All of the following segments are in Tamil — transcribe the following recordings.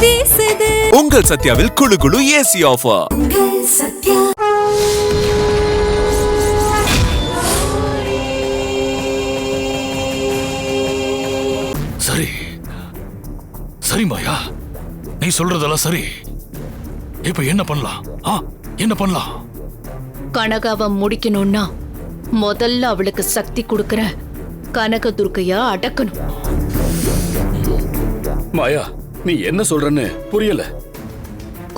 வீசுது. உங்கள் சத்யாவில் குளு குளு ஏசி ஆஃபர். சத்யா. சரி சரி மாயா, நீ சொல்றதெல்லாம் சரி. இப்ப என்ன பண்ணலாம்? என்ன பண்ணலாம்? கனகாவை முடிக்கணும்னா முதல்ல அவளுக்கு சக்தி கொடுக்கற கனகதுர்க்கைய அடக்கணும். மாயா, நீ என்ன சொல்றன்னு புரியல.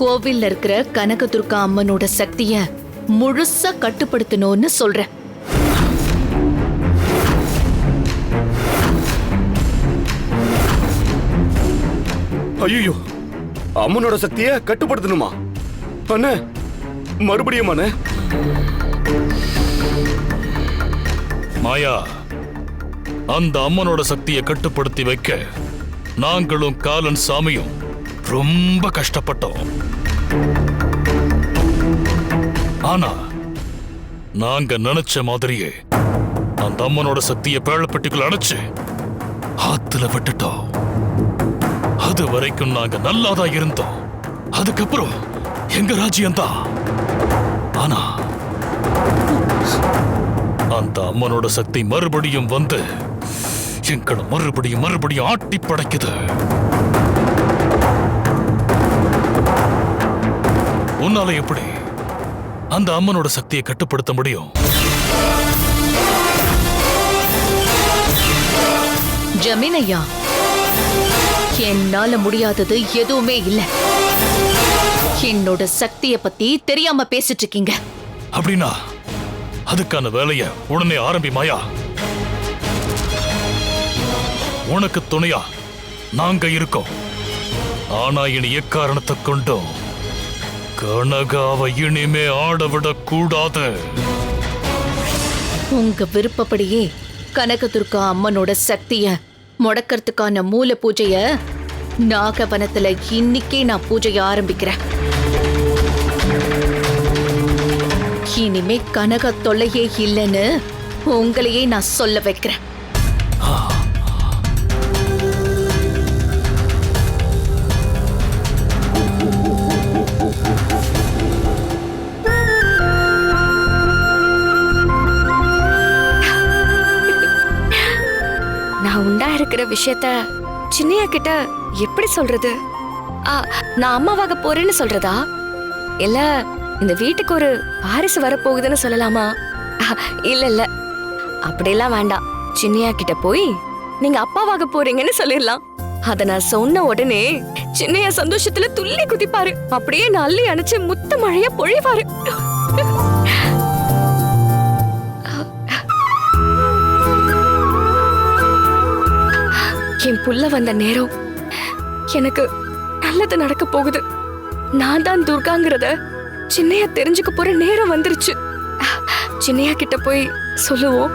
கோவில்ல இருக்கிற கனகதுர்கா அம்மனோட சக்திய முழுசா கட்டுப்படுத்தணும்னு சொல்றேன். ஐயோ, அம்மனோட சக்தியை கட்டுப்படுத்தணுமா? அண்ணே, மறுபடியும் அண்ணே. மாயா, அந்த அம்மனோட சக்தியை கட்டுப்படுத்தி வைக்க நாங்களும் காலன் சாமியும் ரொம்ப கஷ்டப்பட்டோம். ஆனா நாங்க நினைச்ச மாதிரியே அந்த அம்மனோட சக்தியை பேழப்பட்டிக்குள்ள அடைச்சு ஆத்துல விட்டுட்டோம். அது வரைக்கும் நாங்க நல்லாதான் இருந்தோம். அதுக்கப்புறம் எங்க ராஜ்யம்தான். ஆனா அந்த அம்மனோட சக்தி மறுபடியும் வந்து எங்களை மறுபடியும் ஆட்டி படைக்குது. உன்னால எப்படி அந்த அம்மனோட சக்தியை கட்டுப்படுத்த முடியும்? ஜமீனையா, என்னால முடியாதது எதுவுமே இல்ல. என்னோட சக்திய பத்தி தெரியாம பேசிட்டு இருக்கீங்க. அப்படின்னா அதுக்கான வேலைய உடனே ஆரம்பி மாயா. உனக்கு துணையா நாங்க இருக்கோம். ஆனா இனி எக்காரணத்தை கொண்டும் கனகாவை இனிமே ஆடவிடக் கூடாது. உங்க விருப்பப்படியே கனகதுர்கா அம்மனோட சக்திய முடக்கிறதுக்கான மூல பூஜைய நாகவனத்துல இன்னைக்கே நான் பூஜைய ஆரம்பிக்கிறேன். இனிமே கனக தொல்லையே இல்லைன்னு உங்களையே நான் சொல்ல வைக்கிறேன். நான் உண்டா இருக்கிற விஷயத்த சின்னையா கிட்ட எப்படி சொல்றது? நான் அம்மாவாக போறேன்னு சொல்றதா, இல்ல இந்த வீட்டுக்கு ஒரு வாரிசு வரப்போகுதுன்னு சொல்லலாமா? இல்ல, அப்படியெல்லாம் வேண்டாம். சின்னையா கிட்ட போய் நீங்க அப்பாவாக போறீங்கன்னு சொல்லிடலாம். அத நான் சொன்ன உடனே சின்னையா சந்தோஷத்துல துள்ளி குதிப்பாரு. அப்படியே நல்லி அணைச்சு முத்த மழையா பொழிவாரு. என் புள்ள வந்த நேரம் எனக்கு நல்லது நடக்க போகுது. நான் தான் துர்காங்கிறத சின்னையா தெரிஞ்சுக்க போற நேரம் வந்துருச்சு. சின்னையா கிட்ட போய் சொல்லுவோம்.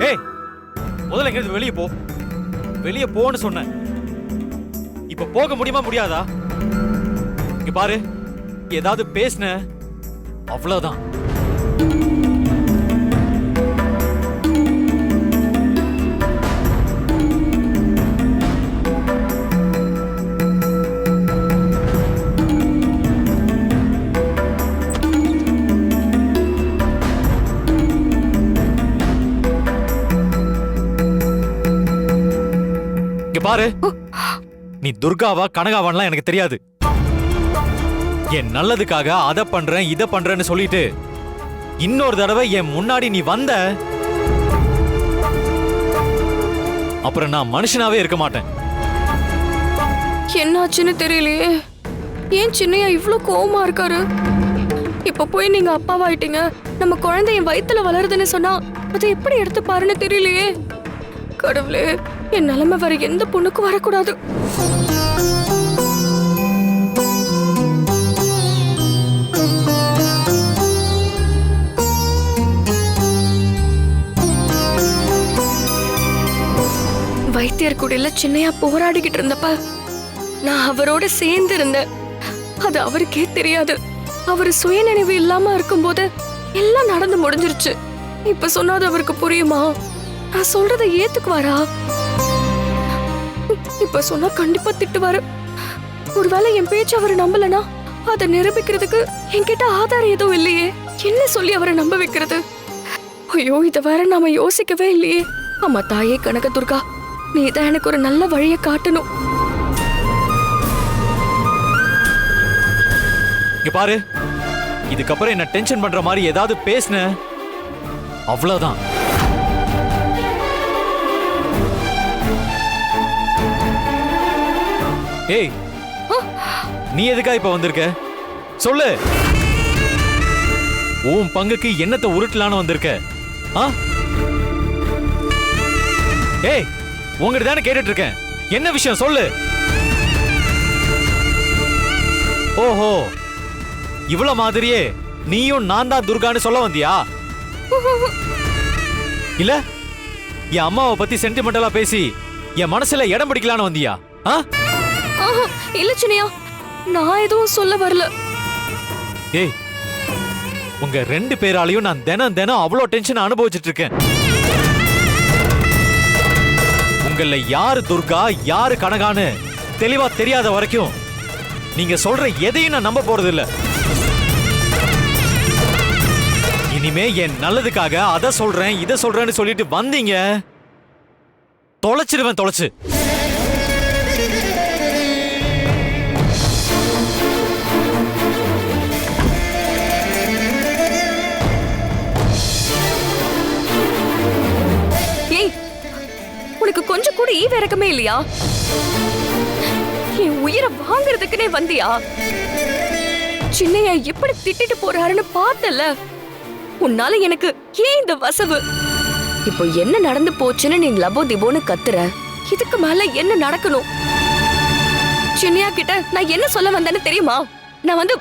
ஏய், முதல்ல எங்க வெளியே போ. வெளியே போன்னு சொன்னேன். இப்ப போக முடியுமா முடியாதா? இங்க பாரு, ஏதாவது பேசுன அவ்வளவுதான். பாரு, நீ துர்காவா கனகாவான்லாம் எனக்கு தெரியாது. என் நல்லதுக்காக அதை பண்றேன் இதை பண்றேன்னு சொல்லிட்டு இன்னொரு தடவை என் முன்னாடி நீ வந்த அப்புறம் நான் மனுஷனாவே இருக்க மாட்டேன். என்னாச்சுன்னு தெரியலையே. ஏன் சின்னையா இவ்ளோ கோவமா இருக்காரு? இப்ப போய் நீங்க அப்பாவாயிட்டீங்க, நம்ம குழந்தை என் வயித்துல வளருதுன்னு சொன்னா அதை எப்படி எடுத்து பாருன்னு தெரியலையே. கடவுளே, என் நிலைமை வேற எந்த பொண்ணுக்கும் வரக்கூடாது. வைத்தியர் கூடையில சின்னையா போராடிக்கிட்டு இருந்தப்ப நான் அவரோட சேர்ந்து இருந்தேன். அது அவருக்கே தெரியாது. அவரு சுயநினைவு இல்லாம இருக்கும்போது எல்லாம் நடந்து முடிஞ்சிருச்சு. இப்ப சொன்னாது அவருக்கு புரியுமா? நான் சொல்றதை ஏத்துக்குவாரா? இப்ப சொன்னா கண்டிப்பா திட்டுவாரு. ஒருவேளை என் பேச்சு அவரை நம்பலனா அதை நிரூபிக்கிறதுக்கு என்கிட்ட ஆதாரம் எதுவும் இல்லையே. என்ன சொல்லி அவரை நம்ப வைக்கிறது? ஐயோ, இத வேற நாம யோசிக்கவே இல்லையே. அம்மா தாயே கனகதுர்கா, நீதான் எனக்கு ஒரு நல்ல வழியை காட்டணும். இங்க பாரு, இதுக்கப்புறம் என்ன டென்ஷன் பண்ற மாதிரி ஏதாவது பேசுன அவ்வளவுதான். ஏய், நீ எதுக்கா இப்ப வந்திருக்க? சொல்லு. உன் பங்குக்கு என்னத்தை உருட்டலான்னு வந்திருக்க? ஏய், உங்ககிட்ட தானே கேட்டுட்டு இருக்கேன். என்ன விஷயம் சொல்லு. ஓஹோ, இவ்வளவு மாதிரியே நீயும் நான் தான் துர்கான்னு சொல்ல வந்தியா? இல்ல என் அம்மாவை பத்தி சென்டிமெண்டலா பேசி என் மனசுல இடம் பிடிக்கலான்னு வந்தியா? இல்ல சின்னையா, நான் எதுவும் சொல்ல வரல. ஏய், உங்க ரெண்டு பேராலையும் நான் தினம் தினம் அவ்வளோ டென்ஷன் அனுபவிச்சுட்டு இருக்கேன். உங்கள யாரு துர்கா யாரு கனகான்னு தெளிவா தெரியாத வரைக்கும் நீங்க சொல்ற எதையும் நான் நம்ப போறது இல்ல. இனிமே என் நல்லதுக்காக அதை சொல்றேன் இதை சொல்றேன்னு சொல்லிட்டு வந்தீங்க, தொலைச்சிடுவேன் தொலைச்சு. ஏய், உனக்கு கொஞ்சம் கூட ஈவ இறக்கமே இல்லையா? என் உயிரை வாங்குறதுக்குனே வந்தியா? சின்னையா எப்படி திட்டிட்டு போறாருன்னு பார்த்தல. உன்னால எனக்கு ஏன் இந்த வசவு? இப்போ என்ன நடந்து போச்சுன்னு நீ லபோ திபோன்னு கத்துற. இதுக்கு மேல என்ன நடக்கணும்? சின்னையா கிட்ட நான் என்ன சொல்ல வந்தேன்னு தெரியுமா? நான் வந்து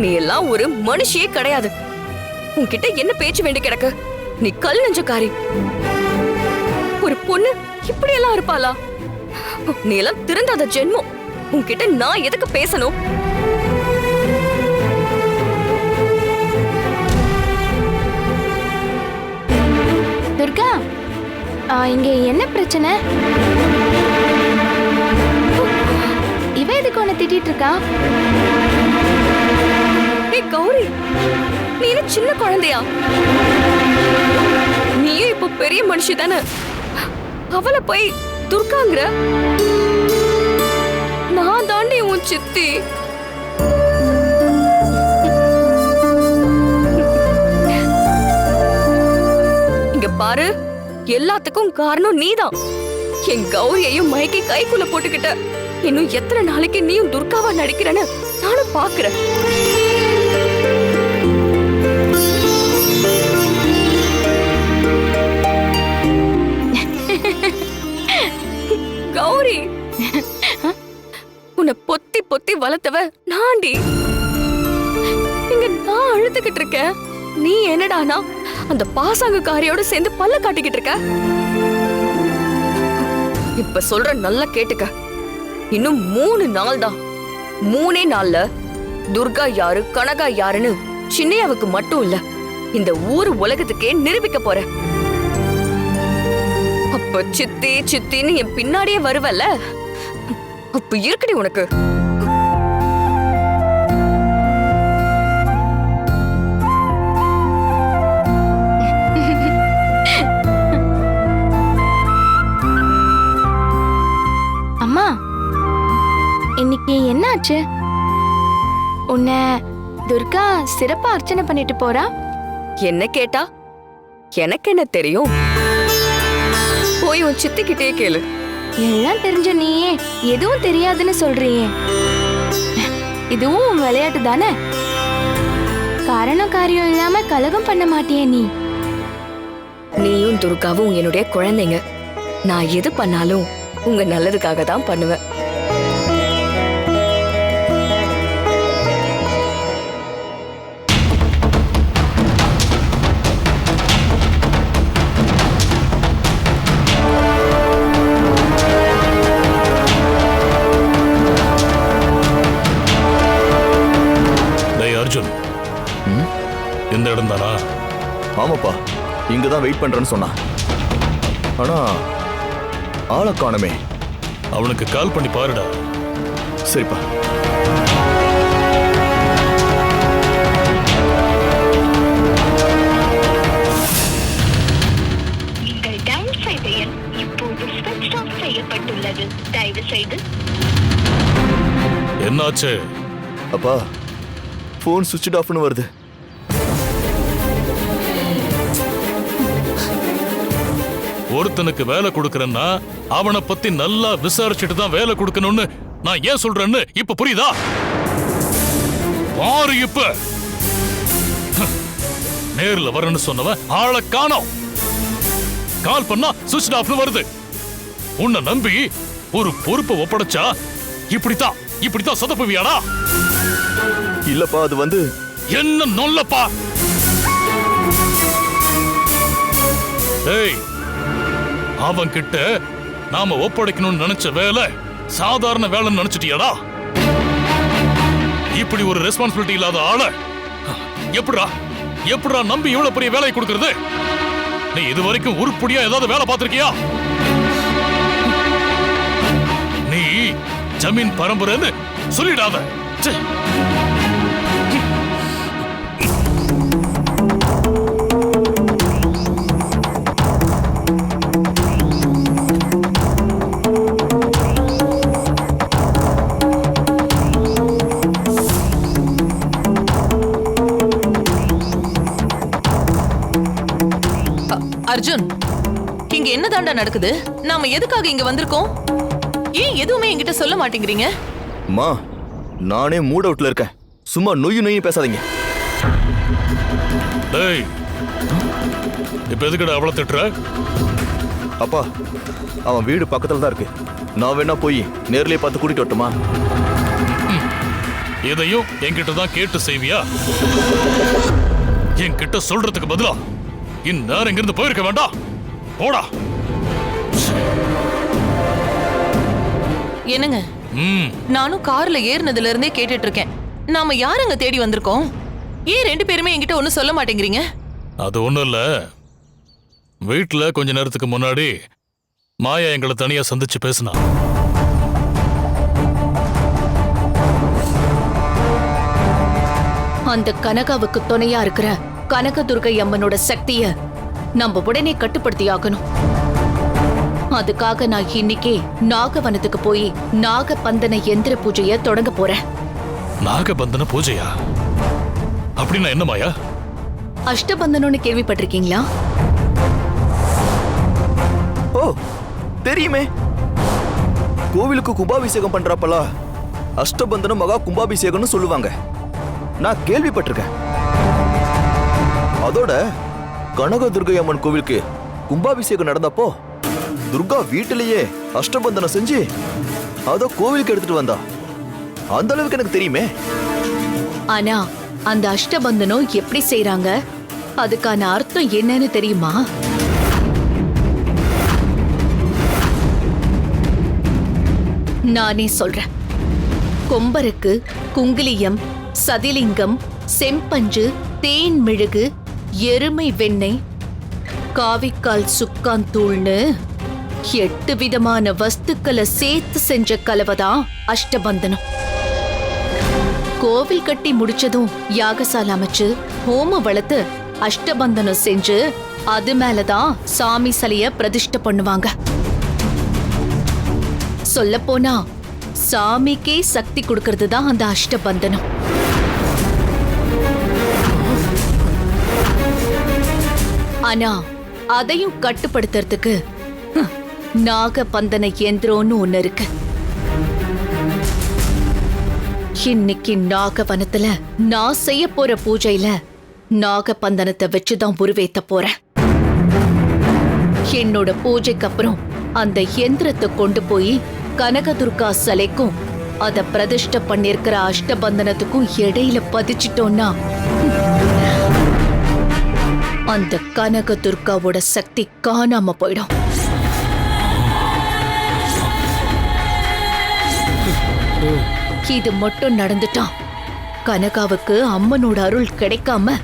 நீ எல்லாம் ஒரு மனுஷியே கிடையாது. உன்கிட்ட என்ன பேச்சு வேண்டி கிடக்கு? நீ கல் நெஞ்சக்காரி. ஒரு பொண்ணு இப்படி எல்லாம் இருப்பாளா? நீ எல்லாம் திருந்தாத ஜென்மம். உன்கிட்ட நான் எதுக்கு பேசணும்? துர்கா, இங்க என்ன பிரச்சனை? இவ எதுக்கு உன்னை திட்டிட்டு இருக்கா? ஏய் கௌரி, நீ என்ன சின்ன குழந்தையா? நீயும் இப்போ பெரிய மனுஷி தானே. அவளை போய் துர்காங்கிற? நான் தாண்டி உன் சித்தி. இங்க பாரு, எல்லாத்துக்கும் காரணம் நீதான். என் கௌரியையும் மயக்கி கைக்குள்ள போட்டுக்கிட்ட. இன்னும் எத்தனை நாளைக்கு நீயும் துர்காவா நடிக்கிறன்னு நானும் பாக்குறேன். கௌரி, உன்னை பொத்தி பொத்தி வளர்த்தவ நாண்டி. இங்க நான் அழுதுகிட்டு இருக்கேன். நீ என்னடானா அந்த பாசாங்கக்காரியோட சேர்ந்து பல்ல காட்டிக்கிட்டு இருக்க. இப்ப சொல்ற நல்லா கேட்டுக்க. இன்னும் 3 நாள் தான். 3 நாள்ல துர்கா யாரு கனகா யாருன்னு சின்னையாவுக்கு மட்டும் இல்ல, இந்த ஊர் உலகத்துக்கே நிரூபிக்க போறேன். அப்ப சித்தி சித்தின்னு என் பின்னாடியே வருவல்ல, அப்ப இருக்குடி உனக்கு. அம்மா, இன்னைக்கு என்னாச்சு? உன்னை துர்கா சிறப்பா அர்ச்சனை பண்ணிட்டு போறா. என்ன கேட்டா எனக்கு என்ன தெரியும்? போய் உன் சித்திக்கிட்டே கேளு. எல்லாம் தெரிஞ்ச நீயே எதுவும் தெரியாதுன்னு சொல்றியே. இதுவும் உன் விளையாட்டு தானே? காரணம் காரியம் இல்லாம கலகம் பண்ண மாட்டியே நீ. நீயும் துர்காவும் என்னுடைய குழந்தைங்க. நான் எது பண்ணாலும் உங்க நல்லதுக்காக தான் பண்ணுவேன். டேய் அர்ஜுன், இந்த இடம் தானா? ஆமாப்பா, இங்கதான் வெயிட் பண்றேன்னு சொன்னான். ஆனா ஆளை காணுமே. அவனுக்கு கால் பண்ணி பாருடா. சரிப்பா. நீங்கள் டயல் செய்த எண் இப்போது ஸ்விட்ச் ஆஃப் செய்யப்பட்டுள்ளது. தயவு செய்து. என்னாச்சு? அப்பா, போன் சுவிட்ச் ஆஃப்னு வருது. ஒருத்தனுக்கு வேலை கொடுக்கறேன்னா அவனை பத்தி நல்லா விசாரிச்சுட்டு தான் வேலை கொடுக்கணும்னு நான் ஏன் சொல்றேன்னு இப்ப புரியுதா? பாரு இப்ப நேர்ல வரேன்னு சொன்னவன் ஆளை காணோம். கால் பண்ணா சுவிட்ச் ஆஃப்னு வருது. உன்னை நம்பி ஒரு பொறுப்பை ஒப்படைச்சா இப்படித்தான் சொதப்புவியாடா? இல்லப்பா, அது வந்து என்ன நொல்லப்பா. ஏய், அவன் கிட்ட நாம ஒப்படைக்கணும்னு நினைச்ச வேலை சாதாரண வேலைன்னு நினைச்சிட்டியாடா? இப்படி ஒரு ரெஸ்பான்சிபிலிட்டி இல்லாத ஆள எப்படிடா நம்பி இவ்வளவு பெரிய வேலையை கொடுக்கறது? நீ இதுவரைக்கும் உருப்படியா ஏதாவது வேலை பார்த்திருக்கியா? நீ ஜமீன் பரம்பரைன்னு சொல்லிடாத. ச்சே. அர்ஜுன், இங்க என்னதாண்டா நடக்குது? நாம எதுக்காக இங்க வந்திருக்கோம்? ஏன் எதுவுமே என்கிட்ட சொல்ல மாட்டேங்கிறீங்க? அம்மா, நானே மூட் அவுட்ல இருக்கேன். சும்மா நொய்யு பேசாதீங்க. டேய், இப்ப எதுக்குடா அவளை திட்டுற? அப்பா, அவன் வீடு பக்கத்துல தான் இருக்கு. நான் வேணா போய் நேர்லயே பார்த்து கூட்டிட்டு வரட்டுமா? இதையும் என்கிட்ட தான் கேட்டு செய்வியா? என்கிட்ட சொல்றதுக்கு பதிலா இந்நேரம் இங்கிருந்து போயிருக்க வேண்டாம். போடா. என்னங்க, நானும் கார்ல ஏறினதுல இருந்தே கேட்டுட்டு இருக்கேன். நாம யாருங்க தேடி வந்திருக்கோம்? ஏன் ரெண்டு பேருமே என்கிட்ட ஒன்னும் சொல்ல மாட்டேங்கிறீங்க? அது ஒண்ணும் இல்ல. வீட்டுல கொஞ்ச நேரத்துக்கு முன்னாடி மாயா எங்களை தனியா சந்திச்சு பேசினா. அந்த கனகாவுக்கு துணையா இருக்கிற கனகதுர்கை அம்மனோட சக்திய நம்ம உடனே கட்டுப்படுத்தி ஆகணும். அதுக்காக நான் இன்னைக்கே நாகவனத்துக்கு போய் நாகபந்தன எந்திர பூஜைய தொடங்க போறேன். நாகபந்தன பூஜையா? அப்படின்னா என்ன மாயா? அஷ்டபந்தனம்னு கேள்விப்பட்டிருக்கீங்களா? ஓ, தெரியுமே. கோவிலுக்கு கும்பாபிஷேகம் பண்றப்பலா அஷ்டபந்தனம் மகா கும்பாபிஷேகம்னு சொல்லுவாங்க. நான் கேள்விப்பட்டிருக்கேன். அதோட கனகதுர்கை அம்மன் கோவிலுக்கு கும்பாபிஷேகம் நடந்தப்போ துர்கா வீட்டிலேயே அஷ்டபந்தனம் செஞ்சு அத கோவிலுக்கு எடுத்துட்டு வந்தா. அந்த அளவுக்கு எனக்கு தெரியுமே. ஆனா அந்த அஷ்டபந்தனம் எப்படி செய்றாங்க, அதுக்கான அர்த்தம் என்னன்னு தெரியுமா? நானே சொல்றேன். கொம்பருக்கு குங்கிலியம், சதிலிங்கம், செம்பஞ்சு, தேன் மெழுகு, எருமை வெண்ணெய், காவிக்கால் சுக்காந்தூள்னு 8 விதமான வஸ்துக்களை சேர்த்து செஞ்ச கலவைதான் அஷ்டபந்தனம். கோவில் கட்டி முடிச்சதும் யாகசாலை அமைச்சு ஹோம வளர்த்து அஷ்டபந்தனம் செஞ்சு அது மேலதான் சாமி சிலைய பிரதிஷ்டை பண்ணுவாங்க. சொல்லப்போனா சாமிக்கே சக்தி கொடுக்கறது தான் அந்த அஷ்டபந்தனம். ஆனா அதையும் கட்டுப்படுத்துறதுக்கு நாகபந்தன இயந்திரம்னு ஒண்ணு இருக்கு. இன்னைக்கு நாகவனத்துல நான் செய்ய போற பூஜையில நாகபந்தனத்தை வச்சுதான் உருவேத்த போறேன். என்னோட பூஜைக்கு அப்புறம் அந்த இயந்திரத்தை கொண்டு போய் கனகதுர்கா சிலைக்கும் அத பிரதிஷ்டை பண்ணிருக்கிற அஷ்டபந்தனத்துக்கும் இடையில பதிச்சிட்டோம்னா அந்த கனகதுர்காவோட சக்தி காணாம போயிடும். இது மட்டும் நடந்துட்டான் கனகாவுக்கு அம்மனோட அருள் கிடைக்காம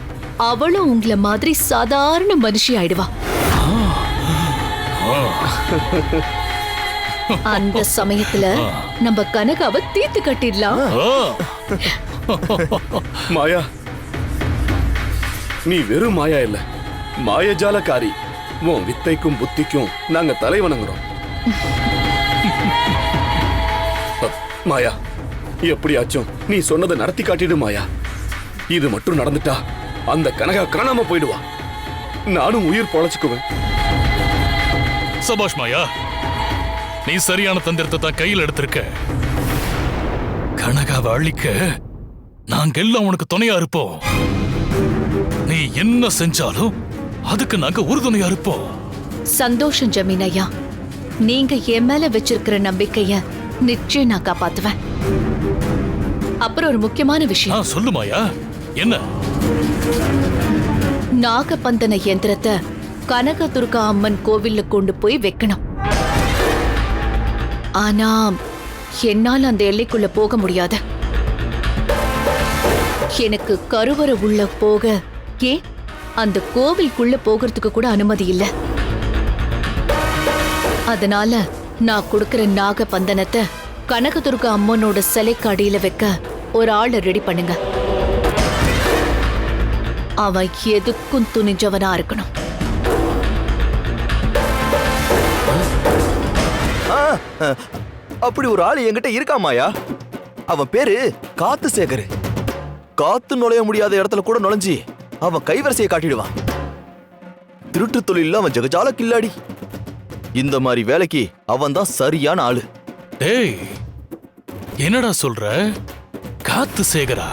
அவளும் உங்களை மாதிரி சாதாரண மனுஷி ஆயிடுவா. அந்த சமயத்துல நம்ம கனகாவை தீர்த்து கட்டிடலாம். மாயா, நீ வெறும் மாயா இல்ல, மாயஜாலக்காரி. உன் வித்தைக்கும் புத்திக்கும் நாங்க தலை வணங்குறோம். மாயா, எப்படியாச்சும் நீ சொன்னதை நடத்தி காட்டிடு மாயா. இது மட்டும் நடந்துட்டா அந்த கனகா காணாம போயிடுவா. நானும் உயிர் பொழைச்சுக்குவேன். சபாஷ் மாயா, நீ சரியான தந்திரத்தை தான் கையில் எடுத்திருக்க. கனகாவை அழிக்க நாங்க எல்லாம் உனக்கு துணையா இருப்போம். நீ என்ன செஞ்சாலும் அதுக்கு நாங்க உறுதுணையா இருப்போம். சந்தோஷம் ஜமீன் ஐயா. நீங்க என் மேல வச்சிருக்கிற நம்பிக்கைய நிச்சயம் நான் காப்பாத்துவேன். அப்புறம் ஒரு முக்கியமான விஷயம். சொல்லு மாயா, என்ன? நாகபந்தன யந்திரத்தை கனகதுர்கா அம்மன் கோவில்ல கொண்டு போய் வைக்கணும். ஆனா என்னால அந்த எல்லைக்குள்ள போக முடியாது. எனக்கு கருவறை உள்ள போக அந்த கோவிலுக்குள்ள போகிறதுக்கு கூட அனுமதி இல்ல. அதனால நான் கொடுக்கிற நாகபந்தனத்தை கனகதுர்கா அம்மனோட சிலைக்கு அடியில வைக்க ஒரு ஆளை ரெடி பண்ணுங்க. அவன் எதுக்கும் துணிஞ்சவனா இருக்கணும். அப்படி ஒரு ஆள் என்கிட்ட இருக்காமாயா. அவன் பேரு காத்து சேகர். காத்து நுழைய முடியாத இடத்துல கூட நுழைஞ்சி அவன் கைவரிசையை காட்டிடுவான். திருட்டு தொழில அவன் ஜெகஜால கில்லாடி. இந்த மாதிரி வேலைக்கு அவன் தான் சரியான ஆளு. டேய், என்னடா சொல்ற? காத்து சேகரா?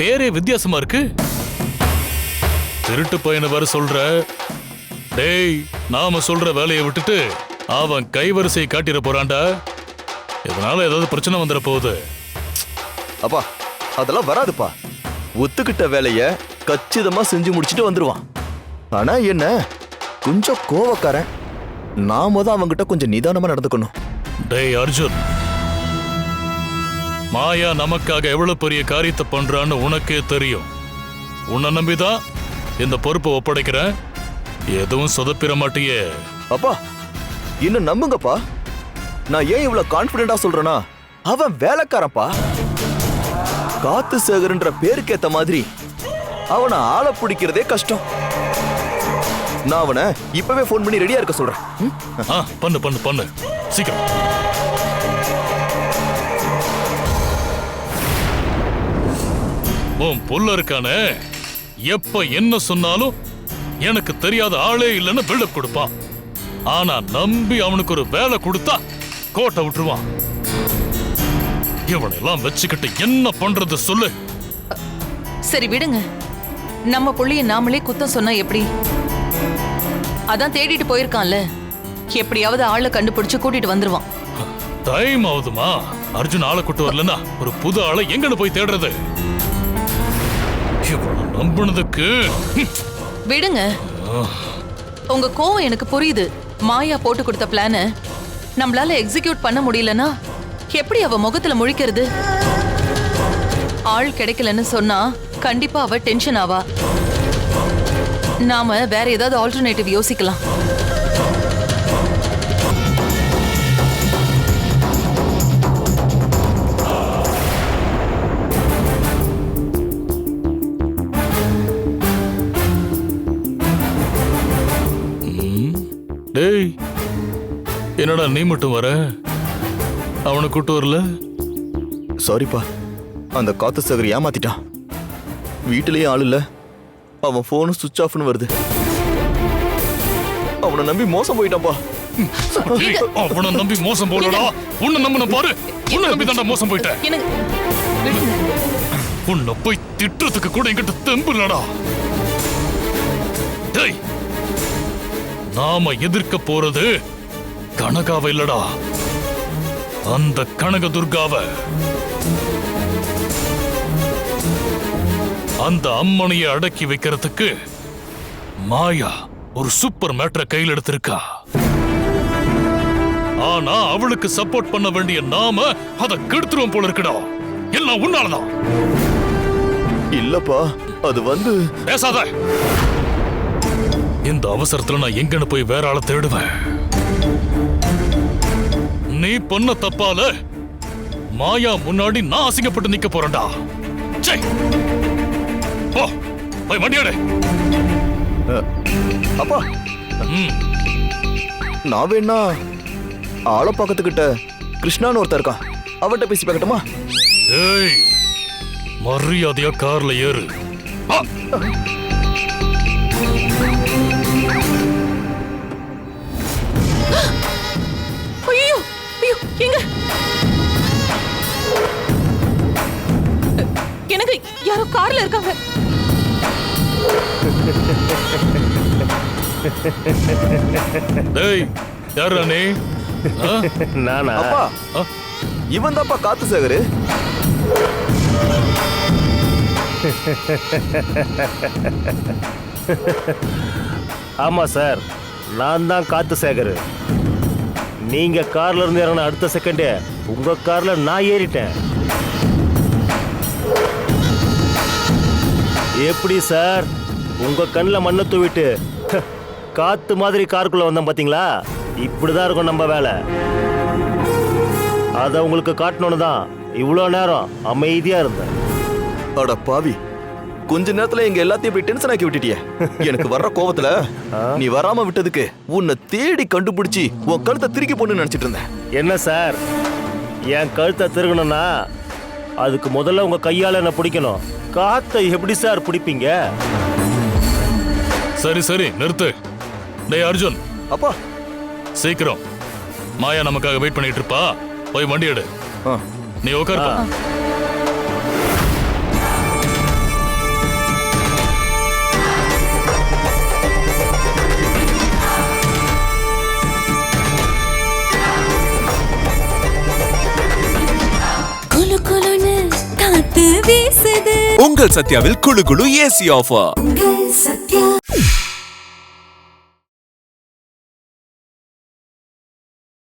பேரே வித்தியாசமா இருக்கு. திருட்டு பையனை வர சொல்ற? டேய், நாம சொல்ற வேலையை விட்டுட்டு அவன் கைவரிசையை காட்டிட போறான்டா. இதனால ஏதாவது பிரச்சனை வந்துட போகுது. அப்பா, அதெல்லாம் வராதுப்பா. ஒத்துக்கிட்ட வேலைய கச்சிதமா செஞ்சு முடிச்சுட்டு வந்துருவான். ஆனா என்ன, கொஞ்சம் கோவக்காரன். நாம தான் அவன்கிட்ட கொஞ்சம் நிதானமா நடந்துக்கணும். டேய் அர்ஜுன், மாயா நமக்காக எவ்வளவு பெரிய காரியத்தை பண்றான்னு உனக்கே தெரியும். உன்னை நம்பிதான் இந்த பொறுப்பை ஒப்படைக்கிறேன். எதுவும் சொதப்பிட மாட்டியே. அப்பா, இன்னும் நம்புங்கப்பா. நான் ஏன் இவ்வளவு கான்பிடண்டா சொல்றேன்னா, அவன் வேலைக்காரப்பா. காத்து சேகர்ன்ற பேருக்கு ஏத்த மாதிரி அவனை ஆள பிடிக்கிறதே கஷ்டம். நான் அவனை இப்பவே போன் பண்ணி ரெடியா இருக்க சொல்றேன். பண்ணு பண்ணு பண்ணு, சீக்கிரம். உன் புள்ள இருக்கானே, எப்ப என்ன சொன்னாலும் எனக்கு தெரியாத ஆளே இல்லைன்னு பில்டப் கொடுப்பான். ஆனா நம்பி அவனுக்கு ஒரு வேலை கொடுத்தா கோட்டை விட்டுருவான். இவனெல்லாம் வச்சுக்கிட்டு என்ன பண்றது சொல்லு. சரி விடுங்க, நம்ம புள்ளைய நாமளே குத்தம் சொன்னா எப்படி? அதான் தேடிட்டு போயிருக்கான்ல, எப்படியாவது ஆளை கண்டுபிடிச்சு கூட்டிட்டு வந்துருவான். டைம் ஆகுதுமா. அர்ஜுன் ஆளை கூட்டு வரலன்னா ஒரு புது ஆளை எங்கன்னு போய் தேடுறது? இவனை நம்பினதுக்கு விடுங்க. உங்க கோவம் எனக்கு புரியுது. மாயா போட்டு கொடுத்த பிளான நம்மளால எக்ஸிக்யூட் பண்ண முடியலன்னா எப்படி அவ முகத்துல முழிக்கிறது? ஆள் கிடைக்கலன்னு சொன்னா கண்டிப்பா அவ டென்ஷன் ஆவா. நாம வேற ஏதாவது ஆல்டர்னேட்டிவ் யோசிக்கலாம். டேய், என்னடா நீ மட்டும் வர? அவனை கூட்டு வரல? சாரிப்பா, அந்த காத்து சேகர் ஏமாத்திட்டான். வீட்டிலேயே ஆள் இல்ல, அவன் போனும் சுவிட்ச் ஆஃப்னு வருது. அவனை நம்பி மோசம் போயிட்டான்ப்பா. அவனை நம்பி மோசம் போலடா. உன்னை நம்பின பாரு, உன்னை நம்பி தாண்டா மோசம் போயிட்டேன். உன்னை போய் திட்டுறதுக்கு கூட என்கிட்ட தெம்பு இல்லடா. டேய், நாம எதிர்க்க போறது கனகாவை இல்லடா, அந்த கனக துர்காவை. அந்த அம்மனையை அடக்கி வைக்கிறதுக்கு மாயா ஒரு சூப்பர் மேட்டரை கையில் எடுத்திருக்கா. ஆனா அவளுக்கு சப்போர்ட் பண்ண வேண்டிய நாம அதை கெடுத்துருவோம் போல இருக்குடா. எல்லாம் உன்னாலதான். இல்லப்பா, அது வந்து பேசாத. இந்த அவசரத்துல நான் எங்கன்னு போய் வேற ஆளை தேடுவேன்? நீ பண்ண தப்பால மாயா முன்னாடி நான் அசிங்கப்பட்டு நிக்க போறேன்டா. சே, போ போய் வண்டியாடு. அப்பா ம், நான் வேணா ஆளப்பாக்கத்துக்கிட்ட கிருஷ்ணான்னு ஒருத்தர் இருக்கான், அவன்கிட்ட பேசி பார்க்கட்டுமா? டேய், மரியாதையா கார்ல ஏறு. ஆ. ஐயோ ஐயோ, எங்க எனக்கு யாரோ கார்ல இருக்காங்க. டேய், யாரா நீ? ஆ? நானா? அப்பா ஆ? இவன் தான்ப்பா காத்து சேகரு. ஆமா சார், நான் தான் காத்து சேகர். நீங்க கார்ல இருந்து இறங்கின அடுத்த செகண்டே உங்க கார்ல நான் ஏறிட்டேன். எப்படி சார், உங்க கண்ணில் மண்ணை தூவிட்டு காத்து மாதிரி காருக்குள்ள வந்தோம் பாத்தீங்களா? இப்படிதான் இருக்கும் நம்ம வேலை. அதை உங்களுக்கு காட்டணும்னு தான் இவ்வளோ நேரம் அமைதியா இருந்தேன். அட பாவி, கொஞ்ச நேரத்துல எங்க எல்லாத்தையும் போய் டென்ஷன் ஆக்கி விட்டுட்டியே. எனக்கு வர்ற கோவத்துல நீ வராம விட்டதுக்கு உன்னை தேடி கண்டுபிடிச்சி உன் கழுத்தை திருக்கி போன்னு நினைச்சிட்டு இருந்தேன். என்ன சார், என் கழுத்தை திருகணும்னா அதுக்கு முதல்ல உங்க கையால என்ன பிடிக்கணும். காத்தை எப்படி சார் பிடிப்பீங்க? சரி சரி, நிறுத்து. டேய் அர்ஜுன், அப்பா சீக்கிரம். மாயா நமக்காக வெயிட் பண்ணிட்டு இருப்பா. போய் வண்டி எடு. நீ உட்காருப்பா. குளு குளுன்னு காத்து வீசுது. உங்கள் சத்யாவில் குளு குளு ஏசி ஆஃபர். உங்கள் சத்யா.